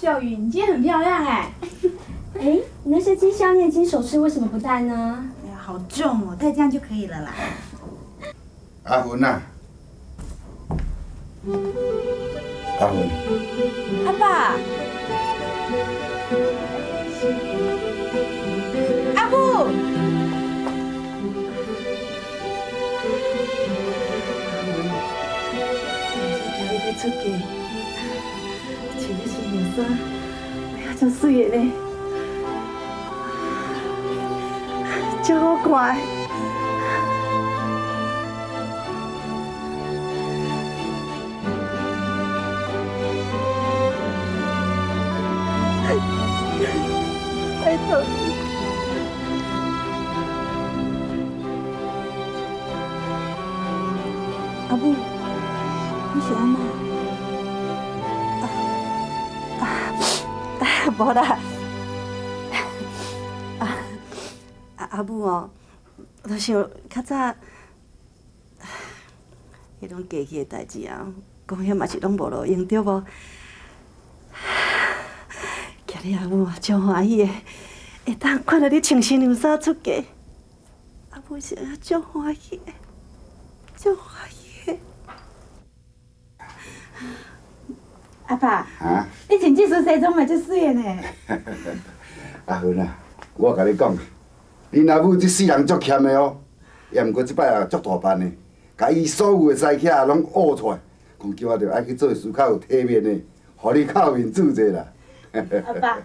秀宇，你今天很漂亮哎。哎，你那些金项链、金首饰为什么不戴呢？哎呀，好重哦，戴这样就可以了啦。阿芬啊，阿芬，阿爸，阿母，今日要出嫁，穿的新娘衫，哎呀，真水的呢，真好看。拜托你。阿母，你是安那？无啦，阿母哦，我想较早，迄种过去的代志啊，讲遐嘛是拢无路用，对无？今日阿母真欢喜的，会当看到你穿新娘衫出嫁，阿母是真欢喜的，真欢喜的。阿爸，啊，你穿这身西装嘛，真水的呢。阿芬啊，我甲你讲，恁阿母这世人足欠的哦，也毋过即摆啊足大办的，甲伊所有的西客拢挖出来，讲叫我着爱去做事较有体面的，互你较有面子者啦。阿爸，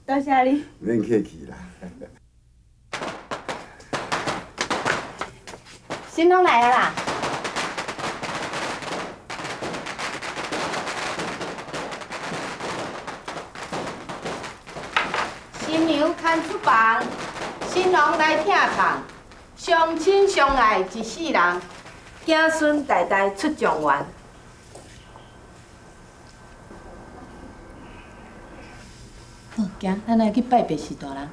多谢你。免客气啦。新郎来了啦！新娘牵出房，新郎来听唱，相亲相爱一世人，子孙代代出状元。好，行，咱来去拜别是大人。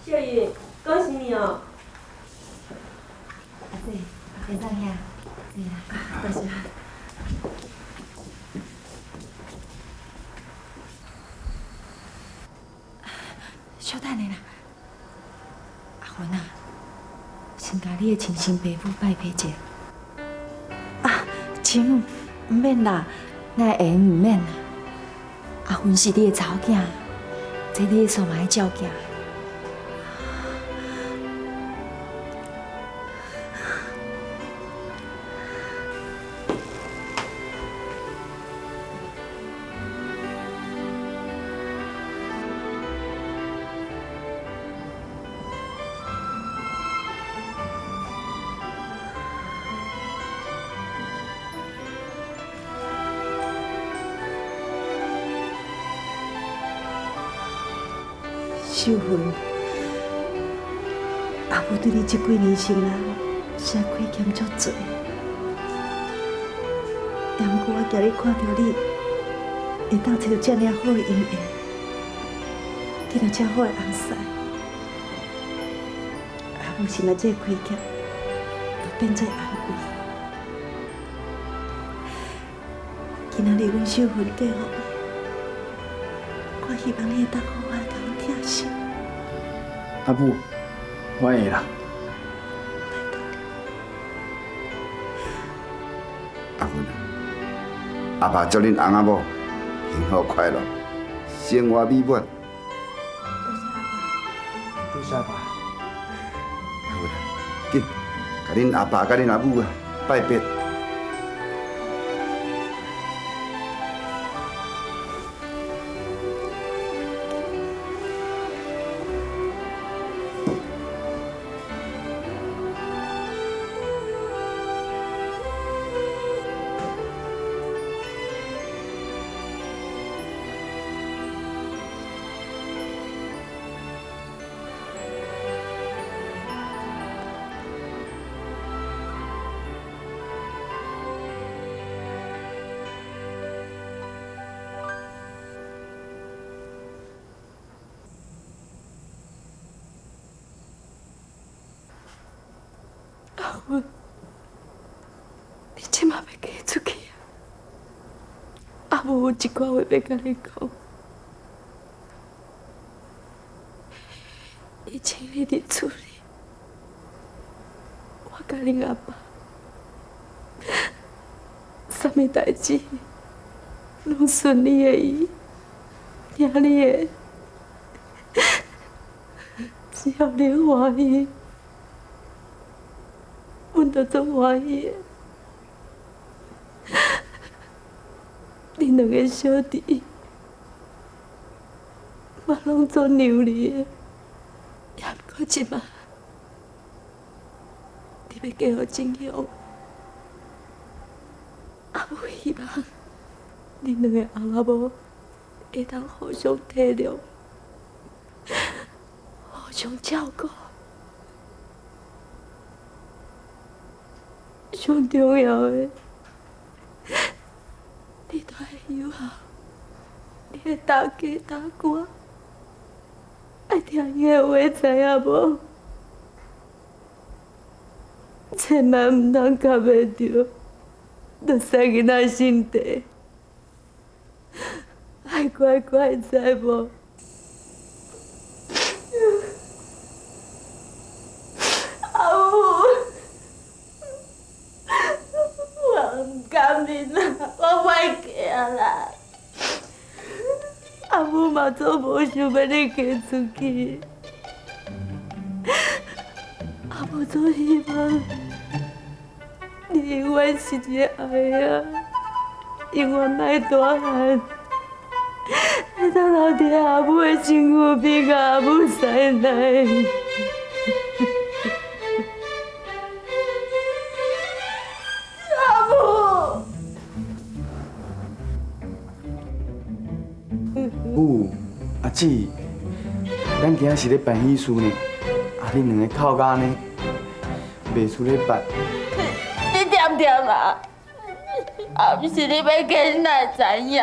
秀宇，恭喜你哦！阿姐，会当遐，对啦，多谢。小等下啦，阿芬啊，先甲你的亲生爸母拜别者。啊，亲，唔免啦，那会唔免啦。阿芬是你的查某囝，这你所嘛爱照囝。秀芬，阿母对你这几年生啊，实在亏欠足多。也毋过我今日看到你，会当找到这么好的姻缘，见到这好的翁婿，阿母心内这亏欠，就变做安慰。今仔日阮秀芬嫁予你，我希望你会当好好甲阮疼惜。阿母，我会啦。阿芬啊，阿爸祝恁翁仔某幸福快乐，生活美满。多谢阿爸。阿芬啊，紧，甲恁阿爸甲恁阿母啊拜别。你即马要嫁出去啊？阿母有一寡话要甲你讲。以前你伫厝里，我甲恁阿爸，啥物代志，拢顺你的意，听你的，只要恁欢喜，阮就做欢喜的。恁两个小弟，嘛拢做娘哩的，也毋过即马，你要嫁互正雄，啊，我希望恁两个阿母会当互相体谅，互相照顾，上重要的。你都会友好，你会大家大官，爱听伊的话，知影无？千万唔通夹袂着，着使囡仔心地，爱乖乖，知无？阿母。我唔甘你啦，我歹嫁啦。阿母嘛做无想要你嫁出去，阿母做希望你永远是一个爱啊，永远莫大汉，会当留伫阿母的身躯边，甲阿母奶奶。母、阿姊，咱今仔是咧办喜事呢，啊，恁两个靠家呢，袂出咧办。你点点啊？啊，不是你要嫁哪会知影？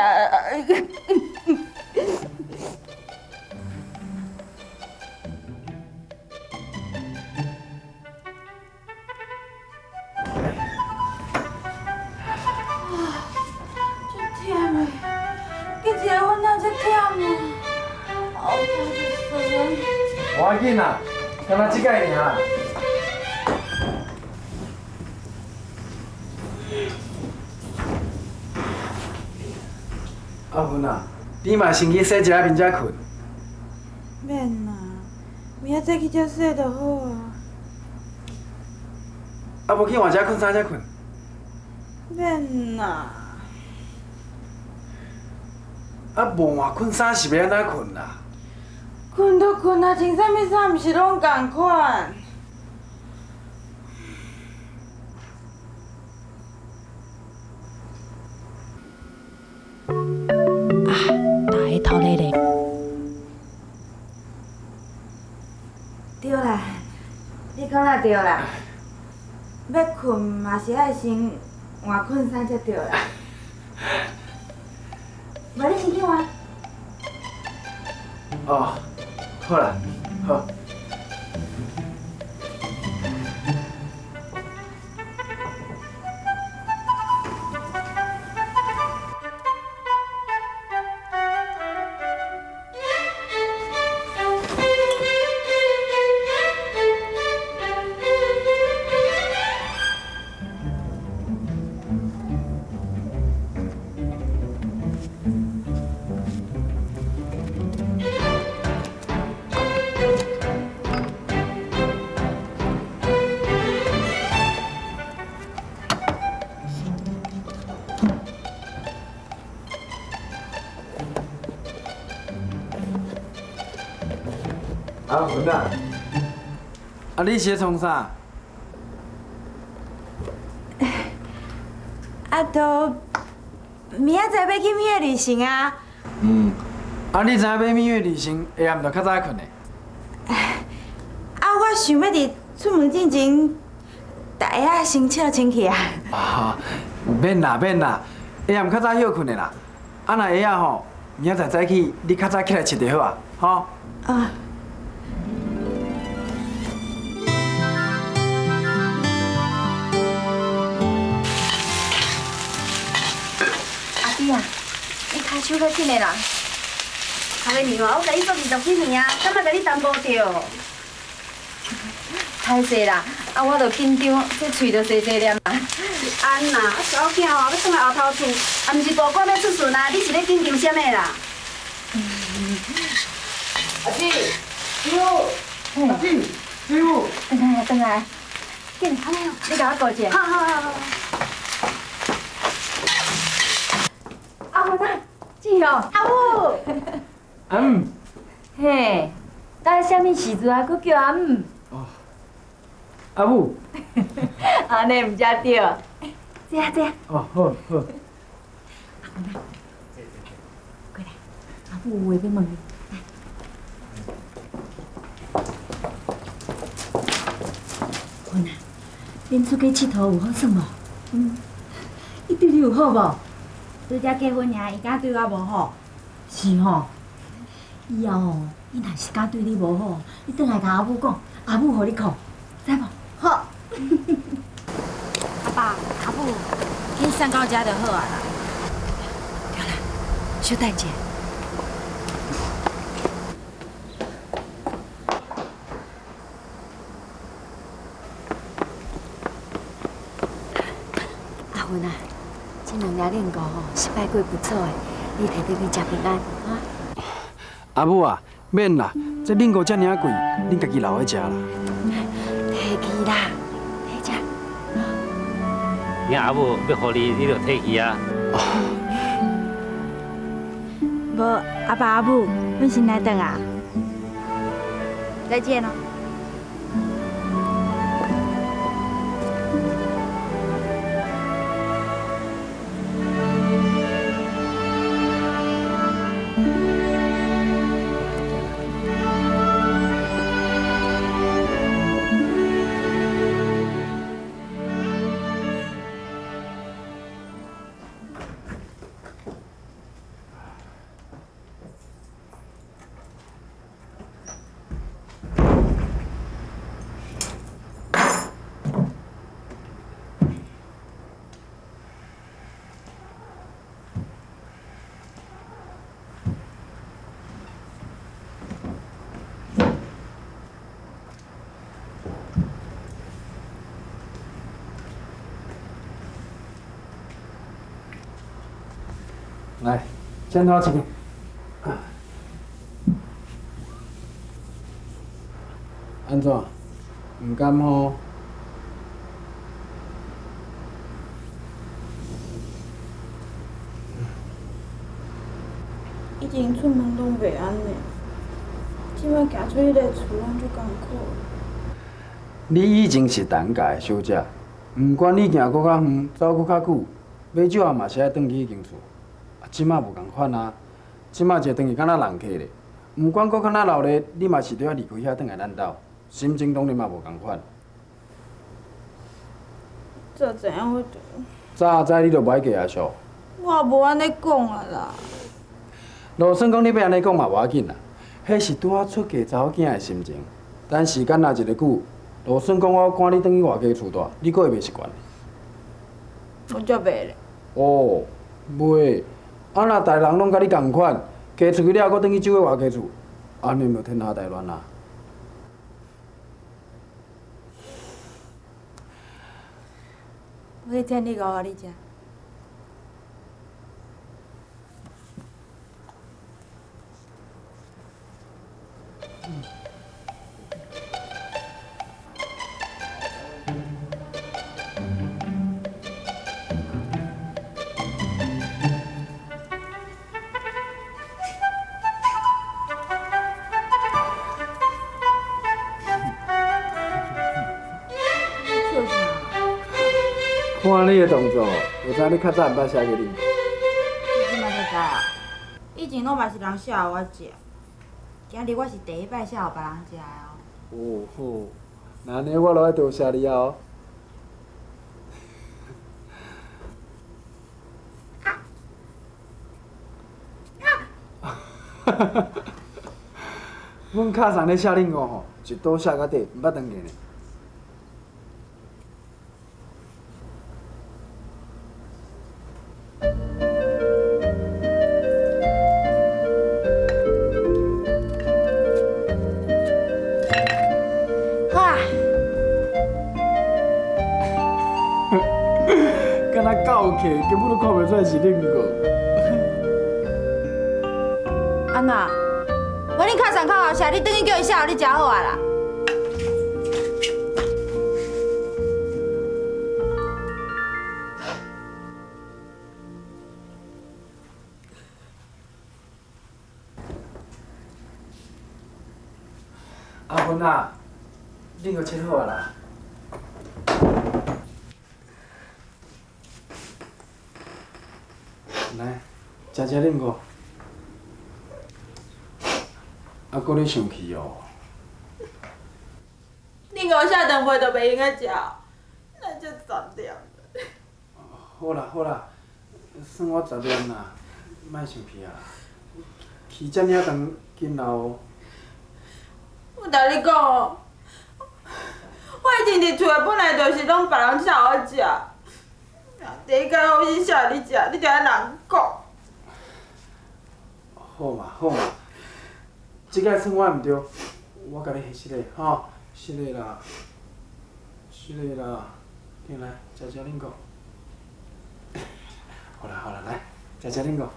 无要紧啦，干那即个尔。阿芬啊，你嘛先去洗一下面才困。免啦，明仔早起才洗就好啊。啊，无去换只困啥才困？免啦，啊，无换困衫是要安怎困啦？困就困啊，穿啥物衫毋是拢共款？大个头咧咧，对啦，你讲啊对啦，要困嘛是爱先换困衫才对啦。无你先去换。哦，好啦，好。阿芬啊，啊你是咧创啥？啊，都明仔载要去蜜月旅行啊！啊你知影要蜜月旅行，下暗就较早困的。啊，我想要伫出门之前，大下先笑清气啊！啊，免啦免啦，下暗较早休困的啦。啊若下暗吼，明仔载早起，你较早起来吃就好啊，吼。啊。阿弟啊，手较紧的啦。头个年哦，我甲你做20几年啊，敢莫甲你担保着？歹势啦，啊，我着紧张，这喙着细细念啦。安呐，小囝哦，要转来后头厝，啊，毋是大官要出巡啊，你是咧紧张啥物啦？阿姊，师傅，阿姊，师傅，等来，紧，安尼哦，你甲我顾者。好。阿文啊，姊哦，阿母，嘿，等啥物时阵啊？佫叫阿姆？阿母。安尼毋才对。坐啊坐啊。哦，好好。阿文啊，过来，阿母有话要问你。文啊，恁出去佚佗有好耍无？伊对你有好无？拄则结婚尔，伊敢对我无好？是吼。以后哦，伊若是敢对你无好，你转来甲阿母讲，阿母互你靠，知无？好。阿爸、阿母，紧送到遮就好啊啦。对啦，小等者。阿文啊，这2粒炼膏吼，失败过不错的，你摕回去食平安啊。阿母啊，免啦，这冷糕遮尔贵，恁家己留喺食啦。摕去啦，摕食。你阿母要互你，你就摕去啊。无，阿爸阿母，阮先来转啊。再见哦。来，剪头一个。安怎？唔甘吼？以前出门拢袂安尼，即摆行出迄个厝，咱就艰苦。你以前是等家的小姐，毋管你行搁较远，走搁较久，买酒啊嘛是爱转去迄间厝。啊，即马无共款啊，即马坐转去敢若人客咧。毋管搁敢若老咧，你嘛是着要离开遐转来咱兜，心情当然嘛无共款。这怎样会对？早知你就无爱嫁阿叔。我也无安尼讲啊啦。就算讲你要安尼讲嘛无要紧啦，迄是拄好出嫁查某囝的心情。等时间若一个久，就算讲我赶你转去外家厝住，你阁会袂习惯。我才袂咧。哦，袂。啊，若大人拢甲你共款，嫁出去了，阁转去住个外家厝，安尼就天下大乱啊！我迄天你熬互你食。看你的动作，就知你较早毋捌写过你。你即摆才知啊？以前拢嘛是人写互我食，今日我是第一摆写互别人食的哦。哦好，那安尼我就爱多谢你啊哦。阮卡上咧写恁五吼，一刀写到底，毋捌断过呢。算是恁过。安娜，我恁敲上口后声，你等于叫伊写互你食好啊啦。阿芬啊，恁个切好啊啦。来，食恁个。啊，搁咧生气哦。恁五下顿饭都袂用个食，咱才10点。好啦好啦，算我10点啦，莫生气啊。去遮尔长，紧留哦。我甲你讲哦，我以前伫厝诶本来就是拢别人炒我食，第一摆我先炒你食，你就爱人讲。好嘛好嘛，即摆算我毋对，我甲你下失礼吼，失礼啦，失礼啦，进来食恁个。好啦好啦，来食恁个。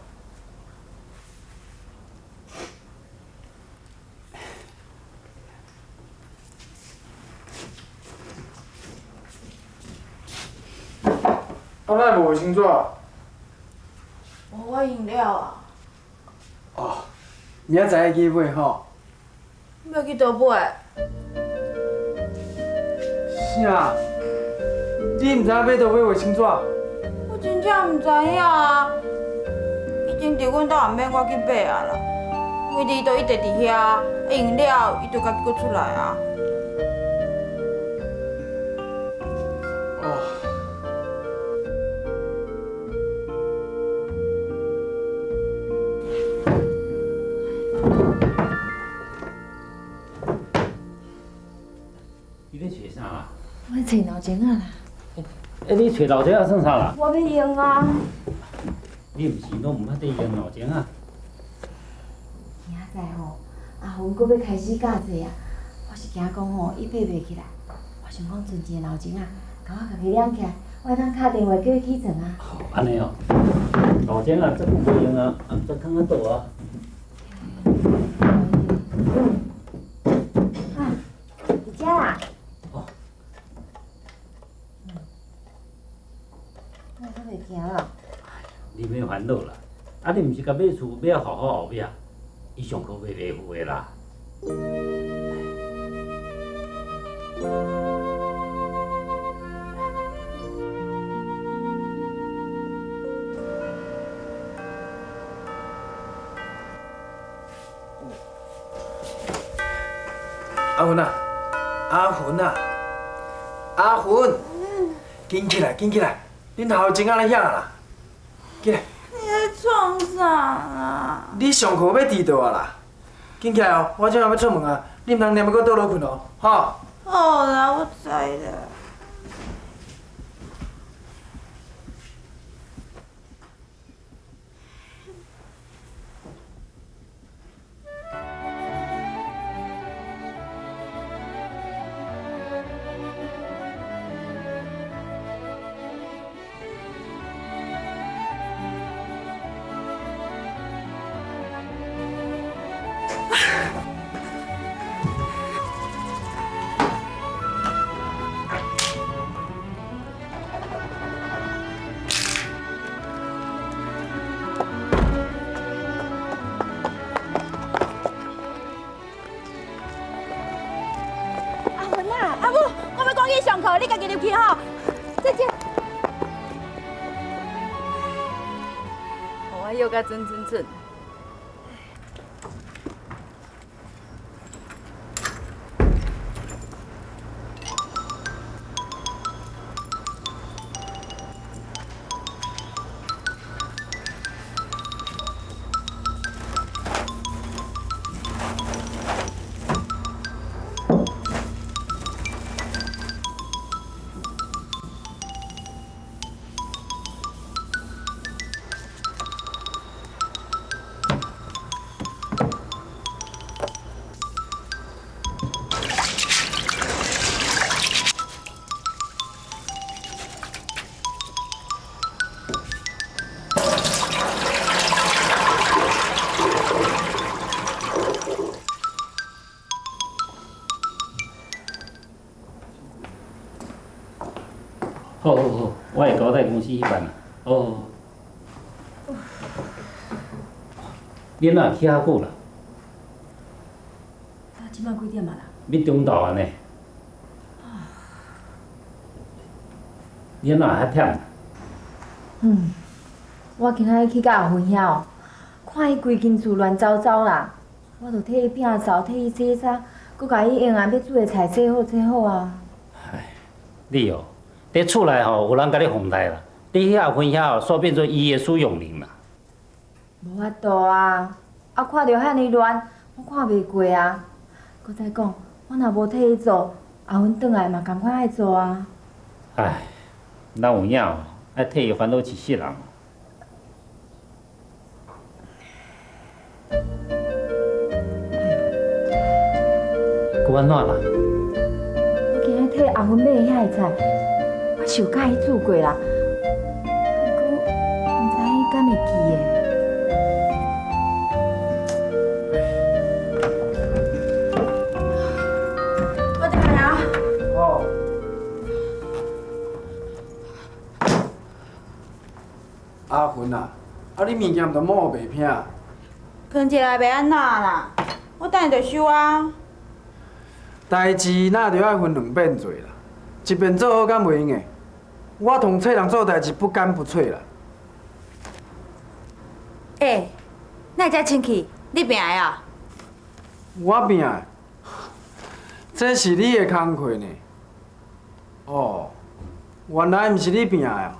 啊，咱无卫生纸。无我饮料啊。哦，明仔载去买吼。要去倒买？啥？你毋知影买倒买卫生纸？我真正毋知影啊！已经伫阮兜，也免我去买啊啦。规日都一直伫遐，饮料伊就家己搁出来啊。哦。你咧找啥啊？我找脑筋啊啦。你找老姐啊算啥啦？我要用啊。你毋是拢毋捌得用老钱啊？明仔载吼，阿芬阁要开始教册啊，我是惊讲吼，伊爬袂起来。我想讲存钱的脑筋啊，甲我家己揽起来，我会当敲电话叫伊起床啊。安尼哦，老钱啊，这久无用啊，这放喺倒啊。啊，伫遮啦。哦。我都袂惊啦。你免烦恼啦，啊，你毋是甲买厝买好好后壁，伊上课买袂赴的啦。阿芬啊，阿芬啊，阿芬，紧起来，紧起来，恁头前仔咧遐啦，起来。你在创啥啊？你上课要迟到啊啦，紧起来哦，我即下要出门啊，你毋通连要搁倒落困哦，吼。好啦，我知啦。上课，你家己入去吼。再见。我又甲准准准。去迄班啊。哦。你哪去遐久啦？即摆几点啊啦？要中昼安尼。你哪遐忝？我今仔日去甲后分遐看伊规间厝乱糟糟啦，我著替伊摒扫，替伊洗衫，搁甲伊用啊要煮的菜洗好啊。唉，你哦，伫厝内吼有人甲你奉待啦，你遐分遐煞变做伊的使用人啦。无法度啊！看到遐尼乱，我看袂过啊。搁再讲，我若无替伊做，后阮转来嘛共款爱做啊。唉，咱有影哦，爱替伊烦恼一世人。搁安怎啦？我今仔替后阮买的遐个菜，我是有甲伊煮过啦，不过毋知伊敢会记的。我等下啊。哦。阿芬啊，你物件都摸袂平。放一来袂安那啦，我等下就收啊。代志那着爱分两边做啦，一边做好敢袂用的。我同册人做代志不干不脆啦。哪会遮清气？你病的啊？我病的，这是你的工课呢。哦，原来毋是你病的啊。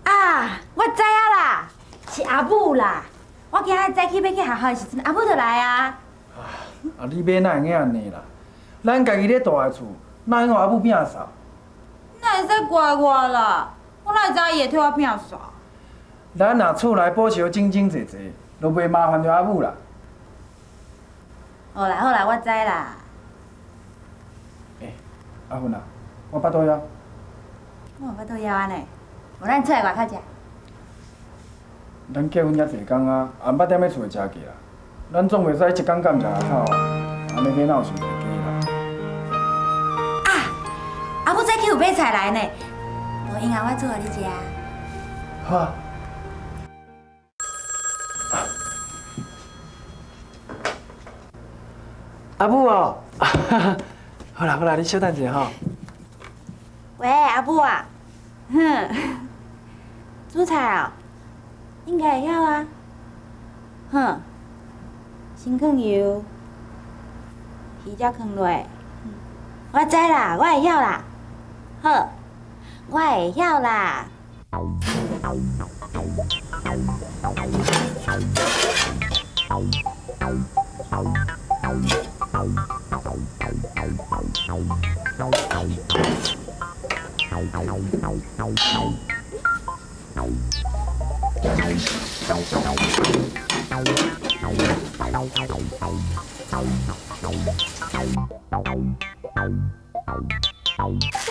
啊，我知影啦，是阿母啦。我今仔早起要去学校的时阵，阿母就来啊。啊，你买哪会用安尼啦？咱家己咧住的厝，哪用阿母摒扫？哪会使怪我啦？我哪会知伊会替我摒扫？咱若厝内保持整整齐齐，就袂麻烦着阿母啦。好啦，我知啦。阿芬啊，我巴肚枵。我嘛巴肚枵安尼，无咱出来外口食。咱结婚遐济工啊，也毋捌踮咧厝内食过啦。咱总袂使一工干食下口啊，安尼囡仔有想袂记啦。阿母早起有买菜来呢，无因啊，我煮互你食。好啊。阿母哦，好啦，你稍等一下吼。喂，阿母啊，煮菜哦，应该会晓啊。先放油，鱼才放落。我知啦，我会晓啦。好，我会晓啦。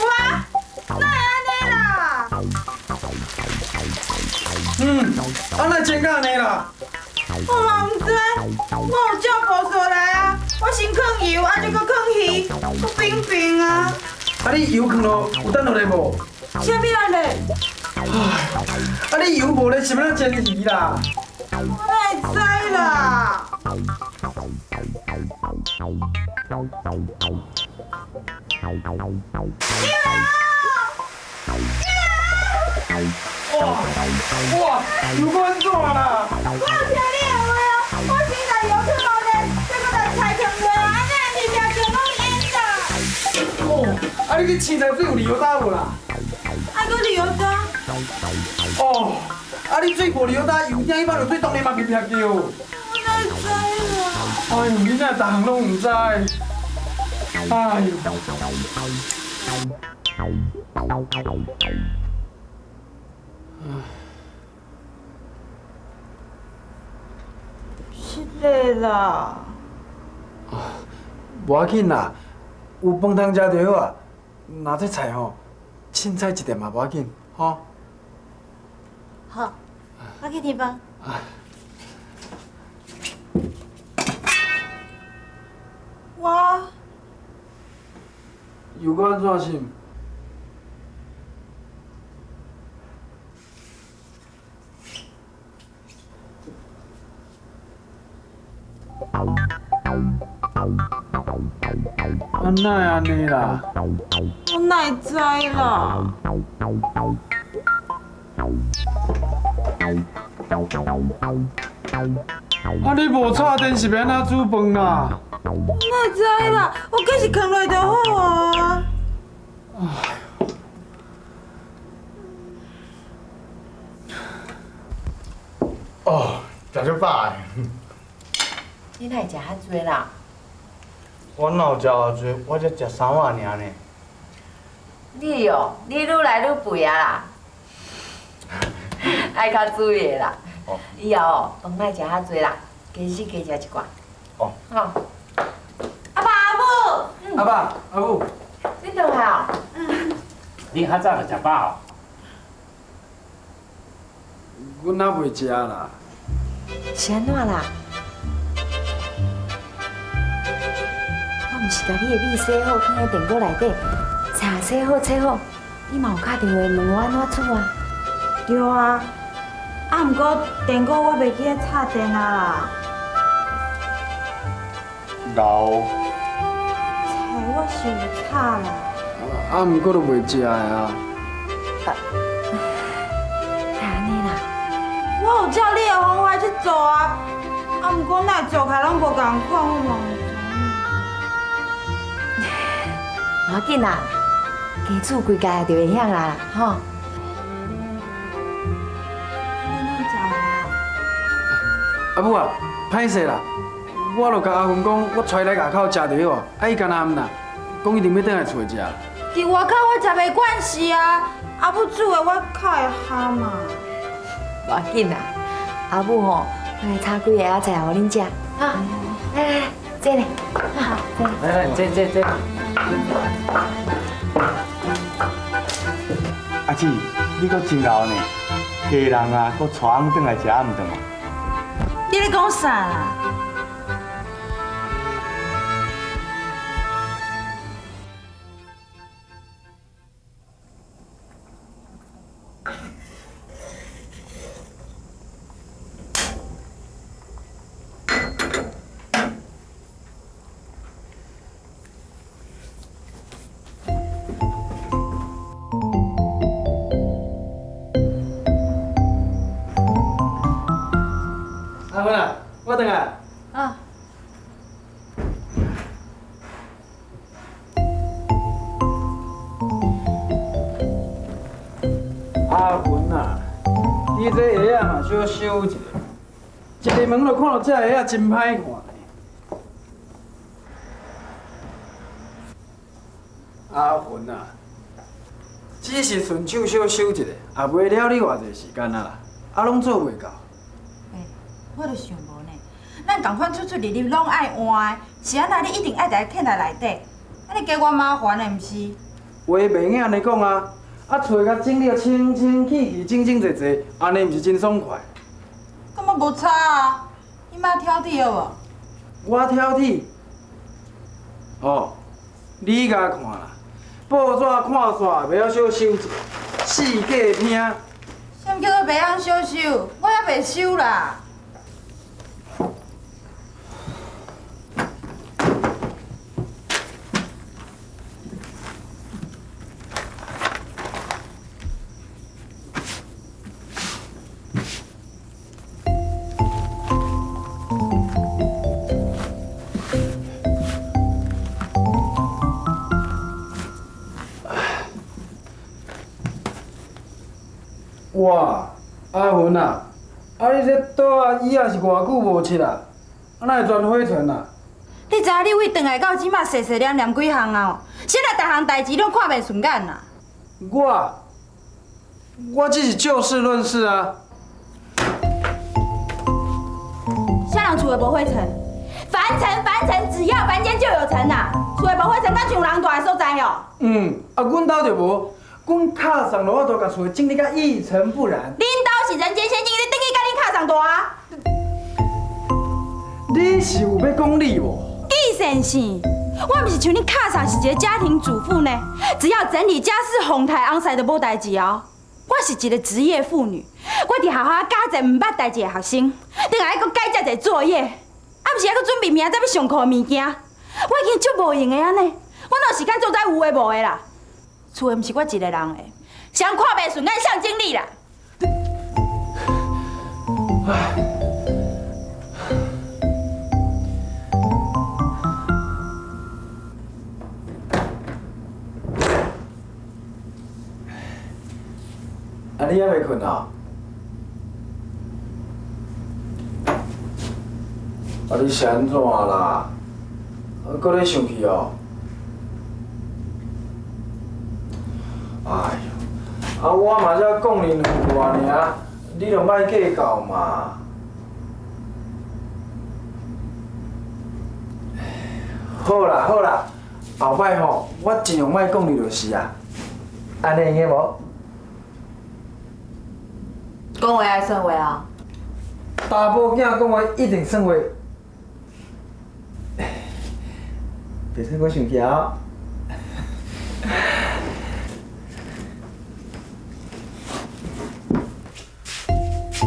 哇，哪会安尼啦？安尼真甲安尼啦？我嘛毋知，我有照步数来啊！我先放油，啊，再搁放鱼，搁冰冰啊！啊，你油放落有等落来无？啥物啊咧？啊，你油无咧，是要怎煎鱼啦？我哪会知啦？哇，油够安怎啦？我有听你的话啊！我先把油放落来，再搁把菜放落来，安尼日条就拢淹啦。哦，啊，你去青菜水有油打无啦？还搁油渣？哦，啊，你水无油打，油鼎迄摆落水当然嘛袂撇着。我哪会知啦？哎呦，你哪逐项拢毋知？哎呦！是的啦。无要紧啦，有饭通食就好啊。若这菜吼，凊彩一点嘛无要紧，吼。好，我去提饭。我油搁安怎是？哪会安尼啦？我哪会知啦？你无插电是要安怎煮饭啦？哪会知啦？我计是放落就好啊。哦，食足饱的。你哪会食遐多啦？我哪有食偌济？我才食3碗尔呢。你哦，你愈来愈肥啊啦！爱较注意的啦。哦。以后哦，饭莫食遐多啦，加时加食一寡。哦。好。阿爸阿母，阿爸阿母，你倒来哦。你较早就食饱。阮还袂食啦。是安怎啦？我毋是甲你的米洗好，放在电锅内底，茶洗好切好，你嘛有打电话问我安怎煮啊？对啊。啊，毋过电锅我袂记咧插电啊啦。老。菜我是有插啦。啊，毋过都袂食的啊。安尼啦。我有照你的方法去做啊，啊，毋过哪做起来拢无共款，我嘛毋知。无要紧啦，加煮规家就会晓啦，吼。阿母啊，歹势啦，我著甲阿芬讲，我带来外口食就好，啊伊干那毋啦，讲一定要倒来厝食。伫外口我食袂惯势啊，阿母煮的我较会烘嘛。无要紧啦，阿母吼，我来炒几个仔菜互恁食，哈。来，这呢，好，这。来，这。阿姊，你阁真老呢，家人啊，阁带翁转来食暗顿啊。你咧讲啥啦？阿芬啊，我倒来。啊。阿芬啊，你这鞋啊嘛小修一下，一入门就看到这鞋啊真歹看呢。阿芬啊，只是顺手小修一下，也袂了你偌济时间啊啦，啊拢做袂到。我就想无呢，咱共款出出入入拢爱换的，是安那你一定爱在囥在内底，安尼加我麻烦的，毋是？话袂用安尼讲啊，啊厝甲整理啊清清气气、整整齐齐，安尼毋是真爽快？感觉无差啊，你莫挑剔好无？我挑剔？哦，你甲看啦，报纸看煞袂晓小修一下，四界拼。啥物叫做袂晓小修？我还袂修啦。哇，阿芬啊，啊你这桌啊椅啊是偌久无拭啊？啊哪会全灰尘啊？你知影你位转来到即马细细念念几项啊？现在逐项代志拢看袂顺眼啦。我只是就事论事啊。啥人厝的无灰尘？凡尘，只要凡间就有尘呐。厝的无灰尘，敢像人住的所在哦。啊阮兜就无，阮敲送落我都甲厝整理甲一尘不染。恁兜是人间仙境，你等去甲恁敲上大啊？你是有要讲理无？意先生，我毋是像你敲上是一个家庭主妇呢，只要整理家事、烘台、烘晒就无代志哦。我是一个职业妇女，我伫学校教一个毋捌代志的学生，等下还阁改遮侪作业，啊毋是还阁准备明仔载要上课的物件，我已经足无用的安尼，我哪有时间做在有诶无诶啦？厝诶毋是我一个人诶，谁人看袂顺眼向经理啦？啊，你还袂困啊？啊，你是安怎啦？搁咧生气哦？哎呦，啊，我嘛才讲你2句尔，你就莫计较嘛。好啦好啦，后摆吼，我尽量莫讲你就是啊。安尼会无？讲话爱算话啊！查甫囝讲话一定算话。别使我生气啊！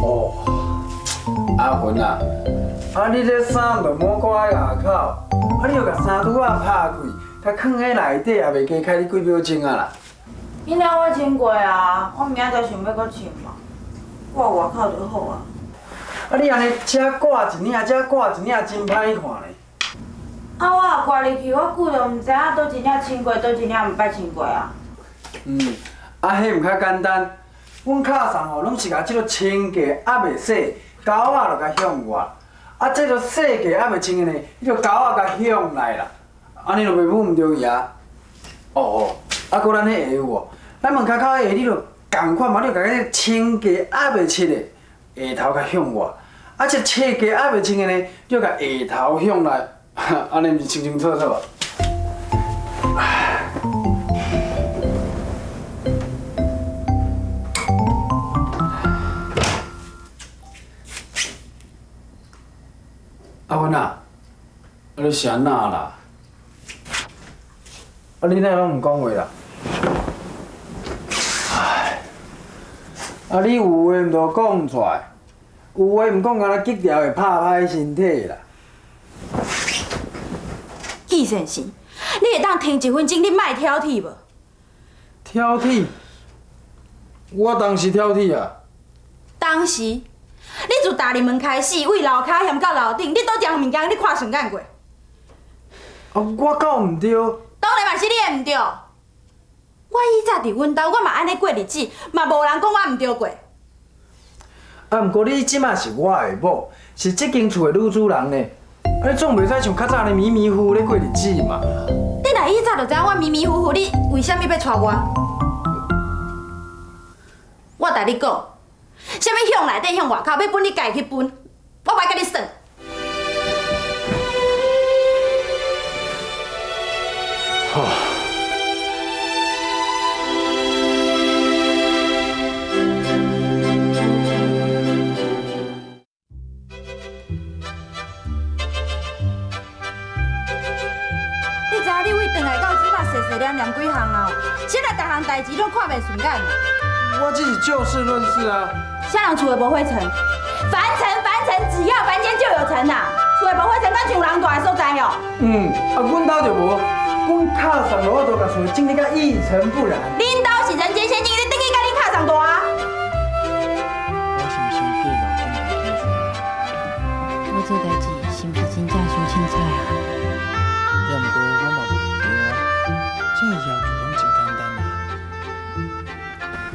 哦，阿云啊，啊你这衫就莫挂在外口，啊你著甲衫拄仔拍开，甲藏喺内底，也袂加开你几秒钟啊啦。今仔我穿过啊，我明仔载想要搁穿嘛，挂外口就好啊。啊你安尼遮挂一领，遮挂一领，真歹看咧。啊，我若挂入去，我久就毋知影倒一领穿过，倒一领毋捌穿过啊。啊迄毋较简单，阮卡送吼拢是甲即个清价还袂洗，胶仔就甲向外，啊这个洗价还袂清的呢，迄个胶仔甲向内啦，安尼就袂符毋对去啊。哦，啊搁咱迄下有无？咱门骹口迄下你着共款嘛，你着甲迄清价还袂切的下头甲向外，啊这切价还袂清的呢，你着甲下头向内。安尼毋是清清楚楚。阿芬啊，啊你是安那啦？啊你哪拢毋讲话啦？唉，啊你有话毋着讲出来，有话毋讲，敢若激调会拍歹身体啦。季先生，你会当停1分钟，你莫挑剔无？挑剔？我当时挑剔啊。当时，你自大入门开始，为楼骹嫌到楼顶，你倒一项物件你看顺眼过？啊，我敢毋对？当然嘛是你的毋对。我以前伫阮兜，我嘛安尼过日子，嘛无人讲我毋对过。啊，毋过你即马是我的某，是即间厝的女主人呢。啊，你总袂使像较早呢迷迷糊糊咧过日子嘛。你若以前就知影我迷迷糊糊，你为什么要娶我？我甲你讲，啥物向内底向外口，要分你家己去分，我袂甲你算。好。你为转来到即摆，细细念念几项啊？现在逐项代志拢看袂顺眼嘛？我这是就事论事啊。啥人厝的无灰尘？凡尘，只要凡间就有尘呐。厝的无灰尘，敢像有人住的所在哦。啊，阮兜就无，阮卡上我都甲厝整理甲一尘不染。恁兜是人间仙境，你等于甲恁卡上大啊？我是毋是计较真大天数啊？我做代志是毋是真正伤凊彩啊？也毋过我嘛无对啊，这要求拢真简单啊。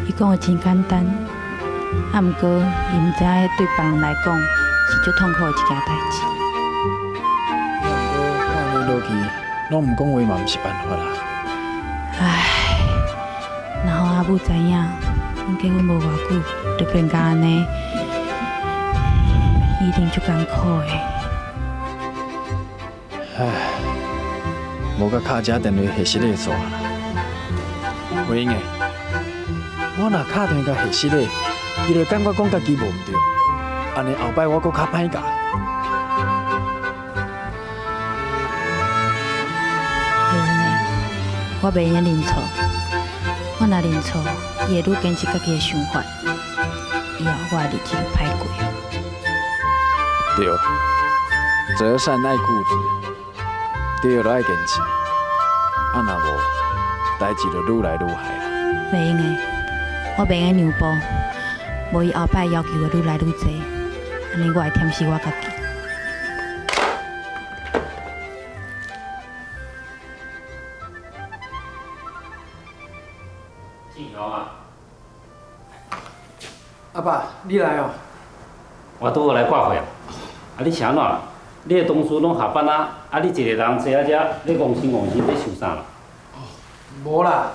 伊讲的真简单，啊，毋过伊毋知影对别人来讲是足痛苦的一件代志。也毋过看安尼落去，拢毋讲话嘛，毋是办法啦。唉，然后阿母知影，阮结婚无偌久，就变甲安尼，一定足艰苦的。唉，无甲敲遮电话下室个煞啦。慧英诶，我若敲电话甲下室个，伊就感觉讲家己无毋对，安尼后摆我搁较歹教。慧英诶，我袂用认错，我若认错，伊会愈坚持家己的想法，以后我的日子就歹过。对，择善爱固执，对就爱坚持，啊若无，代志就愈来愈害啦。袂用的，我袂用让步，无伊后摆要求的愈来愈多，安尼我会忝死我家己。志雄啊，阿爸，你来哦。我拄好来挂会啊。啊，你啥哪？你的同事拢下班啊，啊，你一个人坐在遮，你戆心戆心，你想啥啦？无啦。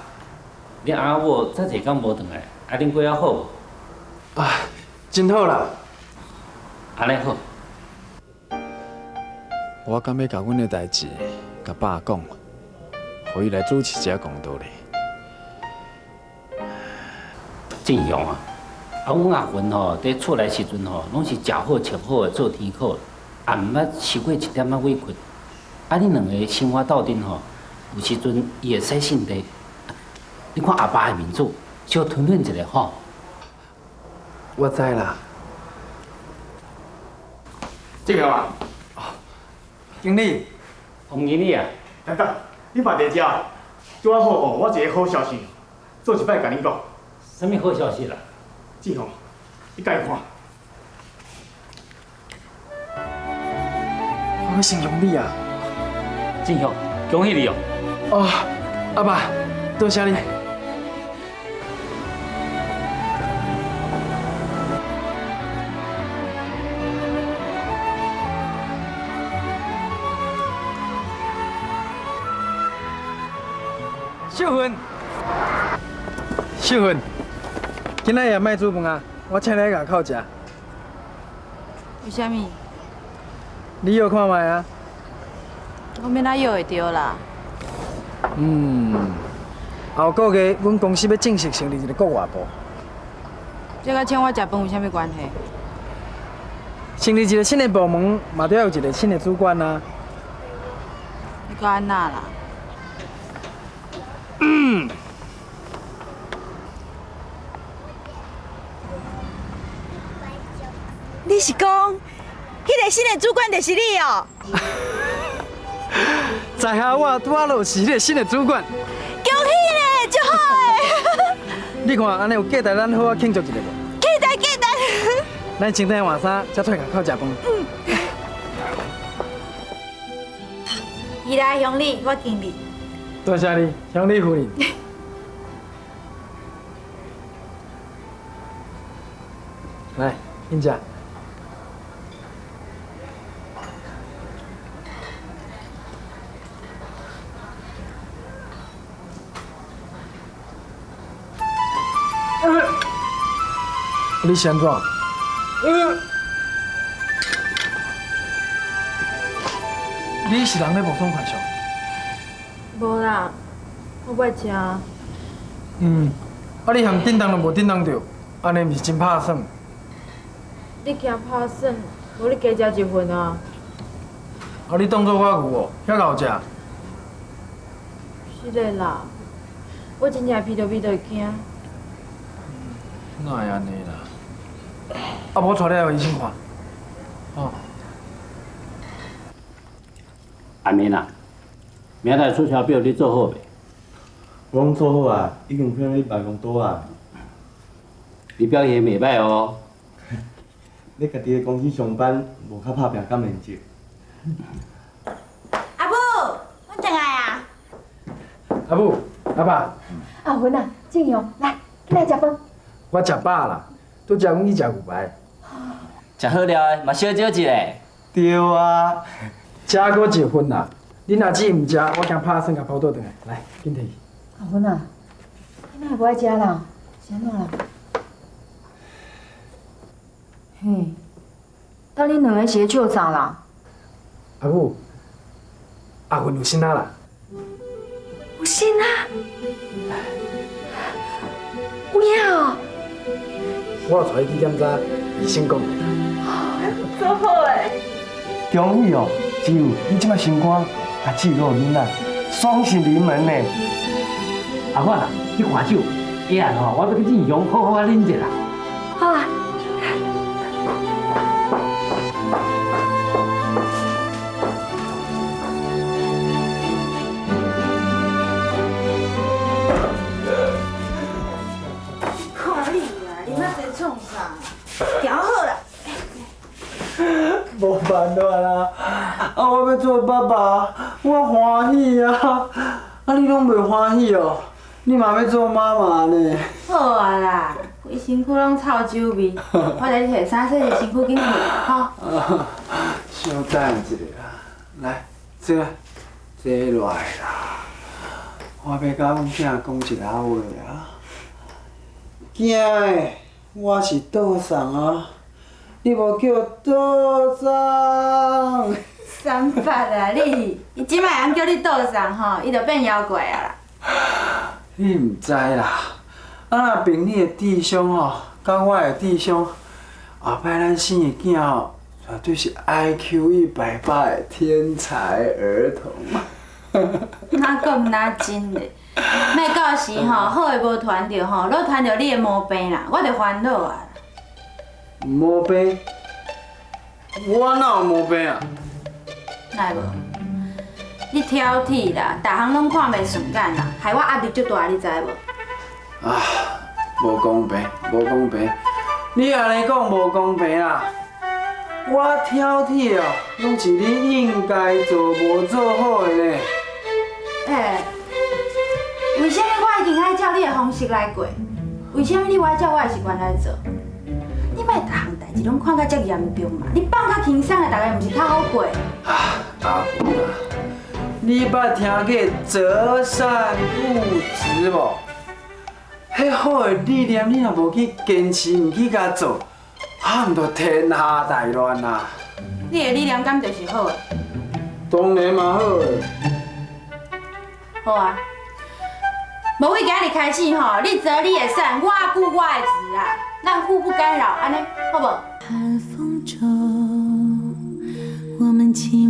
你阿某遮济工无转来，啊，恁过还好无？啊，真好啦。安尼好。我敢要甲阮的代志甲爸讲，互伊来主持一下公道咧。正雄啊，阮阿芬吼，伫厝内时阵吼，拢是食好穿好的做天靠，也毋捌超过1点仔委屈。啊，恁两个生活斗阵吼，有时阵伊会洗性地。你看阿爸的面子，小吞忍一下吼。我知啦。正雄啊，经理，洪经理啊，等等，你嘛在遮？拄啊好哦，我一个好消息，做一摆甲你讲。什么好消息啦？正雄，你家看。我要形容你啊！正雄，恭喜你哦！哦，阿爸，多谢你。秀芬，秀芬，今仔夜卖煮饭啊，我请你来口食。为虾米？你药看卖啊？我免哪药会着啦。后个月阮公司要正式成立一个国外部，这甲请我食饭有啥物关系？成立一个新的部门，嘛得要有一个新的主管啊。你讲安那啦？你是讲，迄个新的主管就是你哦？在下我拄仔就是迄个新的主管。恭喜咧，足好诶！你看安尼有价值，咱好啊庆祝一下无？期待期待。咱穿顶换衫，才出来口食饭。伊来乡里，我经理。多谢你，乡里夫人。来，恁食。你是安怎？你是人咧无爽快上？无啦，我袂食。啊，你含叮当都无叮当着，安尼毋是真拍算？你惊拍算，无你加食一份啊？啊，你当作我牛哦，遐敖食？是的啦，我真正鼻着惊。哪会安尼啦？啊，无带你来医生看。哦。安尼啦，明仔出钞表你做好未？我拢做好啊，已经放咧办公桌啊。你表现袂歹哦。你家己咧公司上班，无较拍拼敢面积。阿母，我转来啊。阿母，阿爸，阿芬啊，正雄，来，起来食饭。我食饱啦，拄食阮去食牛排。食好了的，嘛小少一个。对啊。食搁一份啦，恁若姊毋食，我惊拍算甲跑倒转来。来，紧摕去。阿芬啊，你哪会无爱食啦？是安怎啦？嘿，等恁两个是咧笑啥啦？阿母，阿芬有心仔啦。有心啊？有影哦。我带伊去检查，医生讲的。做好诶！恭喜哦，只有你即摆心肝，啊，只有囡仔，双喜临门呢。阿发啊，你看酒，夜晚吼，我要去进雄好好啊啉一下。好啊。无办法啦，我要做爸爸，我欢喜啊！你拢袂欢喜哦？你嘛要做妈妈呢？好啊啦，规身躯拢臭酒味，我来摕衫洗洗身躯紧去，吼。稍等一下啦，来，坐来，坐落来啦。我要甲阮囝讲一下话啊。囝的，我是道长啊，你无叫道长。三八啊，伊即摆人叫你道长吼，伊就变妖怪啊啦。你毋知啦，若凭你的智商吼，甲我的智商，后摆咱生的囝吼，绝对是 IQ 180的天才儿童。哪讲哪真嘞？莫到时吼，好诶无传着吼，若传着你的毛病啦，我就烦恼啊。毛病？我哪有毛病啊？哪会无？你挑剔啦，逐项拢看袂顺眼啦，害我压力足大，你知无？啊，无公平，无公平！你安尼讲无公平啦！我挑剔哦，拢是你应该做无做好的呢。为什么我已经爱照你的方式来过？为什么你无爱照我的习惯来做？你莫逐项代志拢看甲遮严重嘛？你放较轻松的，大家毋是较好过？啊，阿芬啊，你捌听过择善固执无？迄好的理念，你若无去坚持，毋去甲做，毋就天下大乱啦！你的理念敢就是好的？当然嘛好的。好啊。无为今日开始吼，你择你的善，我顾我的职啊，咱互不干扰，安尼好无？寒风中，我们牵